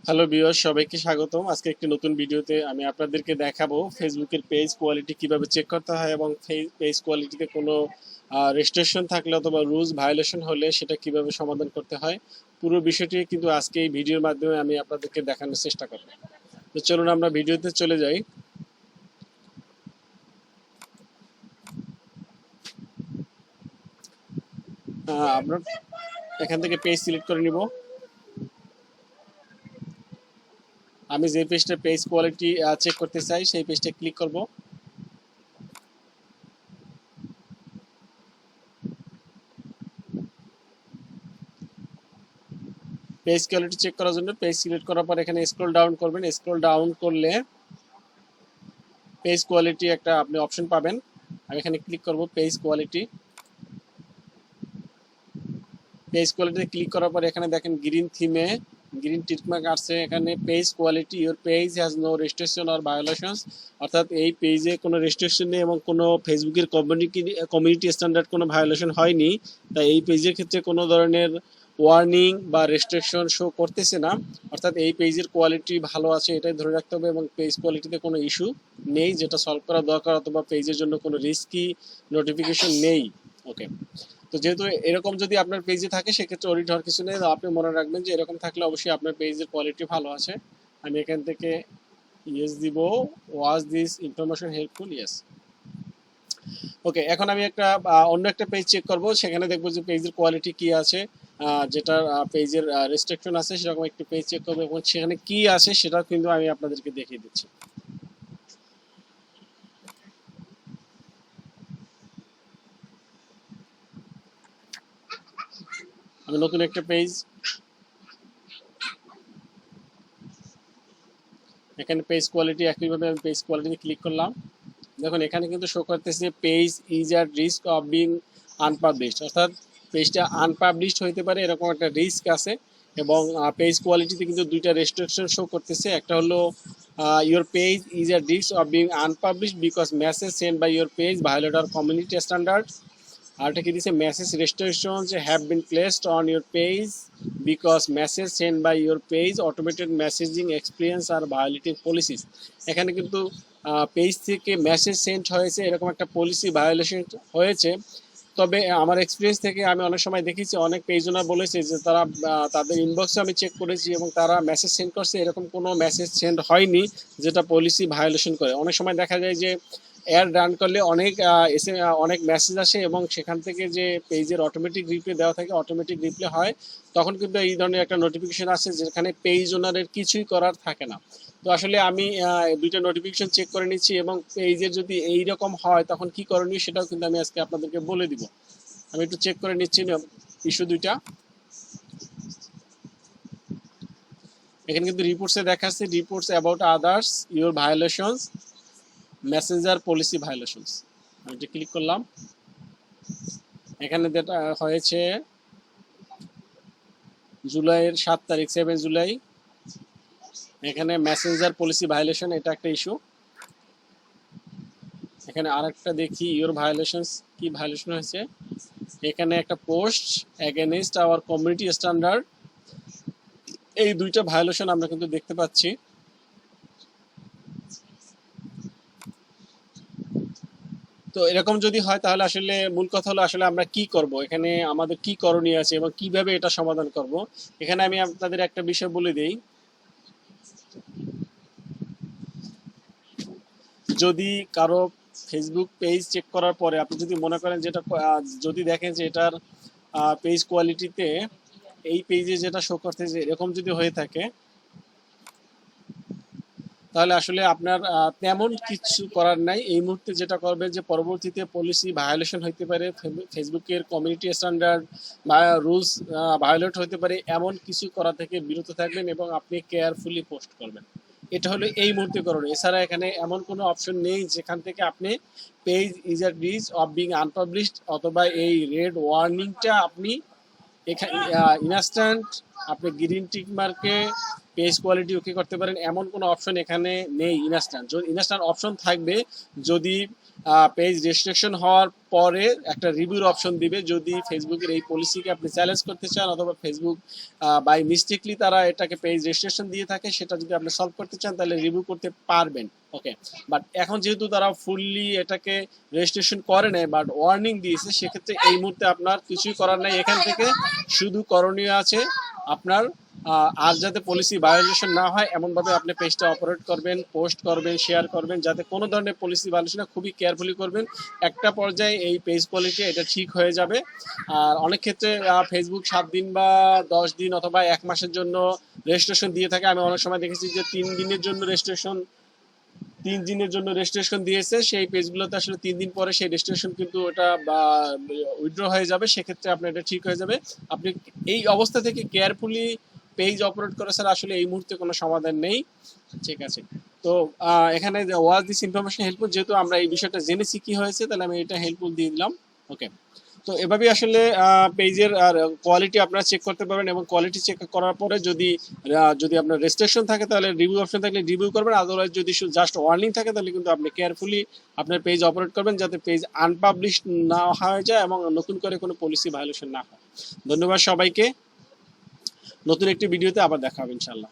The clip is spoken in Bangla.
হ্যালো ভিউয়ার্স, সবাইকে স্বাগতম। আজকে একটি নতুন ভিডিওতে আমি আপনাদেরকে দেখাবো ফেসবুকের পেজ কোয়ালিটি কিভাবে চেক করতে হয় এবং পেজ কোয়ালিটিতে কোনো রেস্ট্রিকশন থাকলে অথবা রুলস ভায়োলেশন হলে সেটা কিভাবে সমাধান করতে হয়। পুরো বিষয়টি কিন্তু আজকে এই ভিডিওর মাধ্যমে আমি আপনাদেরকে দেখানোর চেষ্টা করব। তো চলুন আমরা ভিডিওতে চলে যাই। আমরা এখান থেকে পেজ সিলেক্ট করে নিব। আমি যে পেজটা পেজ কোয়ালিটি চেক করতে চাই সেই পেজটা ক্লিক করব। পেজ কোয়ালিটি চেক করার জন্য পেজ সিলেক্ট করার পর এখানে স্ক্রল ডাউন করবেন। স্ক্রল ডাউন করলে পেজ কোয়ালিটি একটা আপনি অপশন পাবেন। আমি এখানে ক্লিক করব page quality. Page quality click করার পর এখানে দেখেন গ্রিন থিমে গ্রিন টিকমার্ক আসছে। এখানে page quality your page has no restriction or violations, অর্থাৎ এই পেজে কোনো রেস্ট্রিকশন নেই এবং কোনো ফেসবুকের কমিউনিটি স্ট্যান্ডার্ড কোনো ভায়োলেশন হয়নি। তাই এই পেজের ক্ষেত্রে কোনো ধরনের ওয়ার্নিং বা রেস্ট্রিকশন শো করতেছে না, অর্থাৎ এই পেজের কোয়ালিটি ভালো আছে এটাই ধরে রাখতে হবে এবং পেজ কোয়ালিটিতে কোনো ইস্যু নেই যেটা সলভ করা দরকার, অথবা পেজের জন্য কোনো রিস্কি নোটিফিকেশন নেই। ওকে, তো যেহেতু এরকম যদি আপনার পেজে থাকে সেক্ষেত্রে অডিট হওয়ার কিছু নেই। আপনি মনে রাখবেন যে এরকম থাকলে অবশ্যই আপনার পেজের কোয়ালিটি ভালো আছে। আমি এখান থেকে ইয়েস দিব। Was this information helpful? Yes. Okay, এখন আমি অন্য একটা পেজ চেক করব, সেখানে দেখবো যে পেজের কোয়ালিটি কি আছে। যেটা পেজের রেস্ট্রিকশন আছে সেরকম একটি পেজ চেক করবো এবং সেখানে কি আছে সেটাও কিন্তু আমি আপনাদেরকে দেখিয়ে দিচ্ছি। আমি নতুন একটা পেজ, এখানে পেজ কোয়ালিটি একইভাবে আমি পেজ কোয়ালিটি ক্লিক করলাম। দেখুন এখানে কিন্তু শো করতেছে page is at risk of being unpublished, অর্থাৎ পেজটা আনপাবলিশড হইতে পারে এরকম একটা রিস্ক আছে। এবং পেজ কোয়ালিটিতে কিন্তু দুইটা রেস্ট্রিকশন শো করতেছে। একটা হলো your page is at risk of being unpublished because message send by your page violate our community standard. আরেকটা কি দিছে, message restrictions have been placed on your page because message send by your page automated messaging experience are violating policies. এখানে কিন্তু পেজ থেকে মেসেজ সেন্ড হয়েছে এরকম একটা পলিসি ভায়োলেশন হয়েছে। তবে আমার এক্সপিরিয়েন্স থেকে আমি অনেক সময় দেখেছি অনেক পেজ ওনার বলেছে যে তারা তাদের ইনবক্সে আমি চেক করেছি এবং তারা মেসেজ সেন্ড করছে, এরকম কোনো মেসেজ সেন্ড হয়নি যেটা পলিসি ভায়োলেশন করে। অনেক সময় দেখা যায় যে অ্যাড রান করলে অনেক মেসেজ আসে এবং সেখান থেকে যে পেজের অটোমেটিক রিপ্লে দেওয়া থাকে অটোমেটিক রিপ্লে হয়, তখন কিন্তু এই ধরনের একটা নোটিফিকেশন আসে যেখানে পেজ ওনারের কিছুই করার থাকে না। তো আসলে আমি দুইটা নোটিফিকেশন চেক করে নিচ্ছি এবং পেজের যদি এইরকম হয় তখন কি করণীয় সেটাও কিন্তু আমি আজকে আপনাদেরকে বলে দিব। আমি একটু চেক করে নিচ্ছি ইস্যু দুইটা। এখানে কিন্তু রিপোর্টসে দেখাচ্ছে reports about others your violations Messenger policy violations. আমি এটা ক্লিক করলাম। এখানে যেটা হয়েছে জুলাইয়ের 7 তারিখ, 7 জুলাই, এখানে মেসেঞ্জার পলিসি ভায়োলেশন, এটা একটা ইস্যু। এখানে আরেকটা দেখি ইউর ভায়োলেশনস, কি ভায়োলেশন হয়েছে। এখানে একটা post against our community standard, এই দুইটা ভায়োলেশন আমরা কিন্তু দেখতে পাচ্ছি। তো এরকম যদি হয় তাহলে আসলে মূল কথা হলো আসলে আমরা কি করব, এখানে আমাদের কি করণীয় আছে এবং কিভাবে এটা সমাধান করব। এখানে আমি আপনাদের একটা বিষয় বলে দেই, যদি কারো ফেসবুক পেজ চেক করার পরে আপনি যদি মনে করেন যেটা যদি দেখেন যে এটার পেজ কোয়ালিটিতে এই পেজে যেটা শো করতেছে এরকম যদি হয়ে থাকে তাহলে আসলে আপনার তেমন কিছু করার নাই। এই মুহূর্তে যেটা করবেন যে পরবর্তীতে পলিসি ভায়োলেশন হইতে পারে, ফেসবুকের কমিউনিটি স্ট্যান্ডার্ড বা রুলস ভায়োলেট হইতে পারে, এমন কিছু করা থেকে বিরত থাকবেন এবং আপনি কেয়ারফুলি পোস্ট করবেন। এটা হলো এই মুহূর্তে করুন। এছাড়া এখানে এমন কোনো অপশন নেই যেখান থেকে আপনি page is at risk of being unpublished অথবা এই রেড ওয়ার্নিংটা আপনি এখানে ইনস্ট্যান্ট আপনি গ্রিন টিক মার্কে পেজ কোয়ালিটি ওকে করতে পারেন, এমন কোনো অপশন এখানে নেই ইনস্ট্যান্ট। যদি ইনস্ট্যান্ট অপশন থাকবে যদি পেজ রেস্ট্রিকশন হওয়ার পরে একটা রিভিউর অপশন দিবে, যদি ফেসবুকের এই পলিসিকে আপনি চ্যালেঞ্জ করতে চান অথবা ফেসবুক বাই মিস্টেকলি তারা এটাকে পেজ রেস্ট্রিকশন দিয়ে থাকে, সেটা যদি আপনি সলভ করতে চান তাহলে রিভিউ করতে পারবেন। ওকে, বাট এখন যেহেতু তারা ফুললি এটাকে রেজিস্ট্রেশন করে নেয় বাট ওয়ার্নিং দিয়েছে, সেক্ষেত্রে এই মুহূর্তে আপনার কিছুই করার নাই। এখান থেকে শুধু করণীয় আছে আপনার আর যাতে পলিসি ভায়োলেশন না হয় এমনভাবে আপনি পেজটা অপারেট করবেন, পোস্ট করবেন, শেয়ার করবেন, যাতে কোনো ধরনের পলিসি ভায়োলেশন খুবই কেয়ারফুলি করবেন। একটা পর্যায়ে এই পেজ কোয়ালিটি এটা ঠিক হয়ে যাবে। আর অনেক ক্ষেত্রে ফেসবুক 7 দিন বা 10 দিন অথবা 1 মাসের জন্য রেজিস্ট্রেশন দিয়ে থাকে। আমি অনেক সময় দেখেছি যে 3 দিনের জন্য রেজিস্ট্রেশন দিয়েছে, সেই পেজগুলোতে আসলে 3 দিন পরে সেই রেজিস্ট্রেশন কিন্তু ওটা উইথড্র হয়ে যাবে। সেক্ষেত্রে আপনার এটা ঠিক হয়ে যাবে। আপনি এই অবস্থা থেকে কেয়ারফুলি পেজ অপারেট করা ছাড়া আসলে এই মুহূর্তে কোনো সমাধান নেই। ঠিক আছে, তো এখানে ওয়াজ দিস ইনফরমেশন হেল্পফুল, যেহেতু আমরা এই বিষয়টা জেনেছি কি হয়েছে, তাহলে আমি এটা হেল্পফুল দিয়ে দিলাম। ওকে, তো এভাবেই আসলে পেজের আর কোয়ালিটি আপনারা চেক করতে পারবেন, এবং কোয়ালিটি চেক করার পরে যদি আপনার রেজিস্ট্রেশন থাকে তাহলে রিভিউ অপশন থাকলে রিভিউ করবেন, আদারওয়াইজ যদি জাস্ট ওয়ার্নিং থাকে তাহলে কিন্তু আপনি কেয়ারফুলি আপনার পেজ অপারেট করবেন যাতে পেজ আনপাবলিশ না হয়ে যায় এবং নতুন করে কোনো পলিসি ভায়োলেশন না হয়। ধন্যবাদ সবাইকে, নতুন একটি ভিডিওতে আবার দেখা হবে ইনশাআল্লাহ।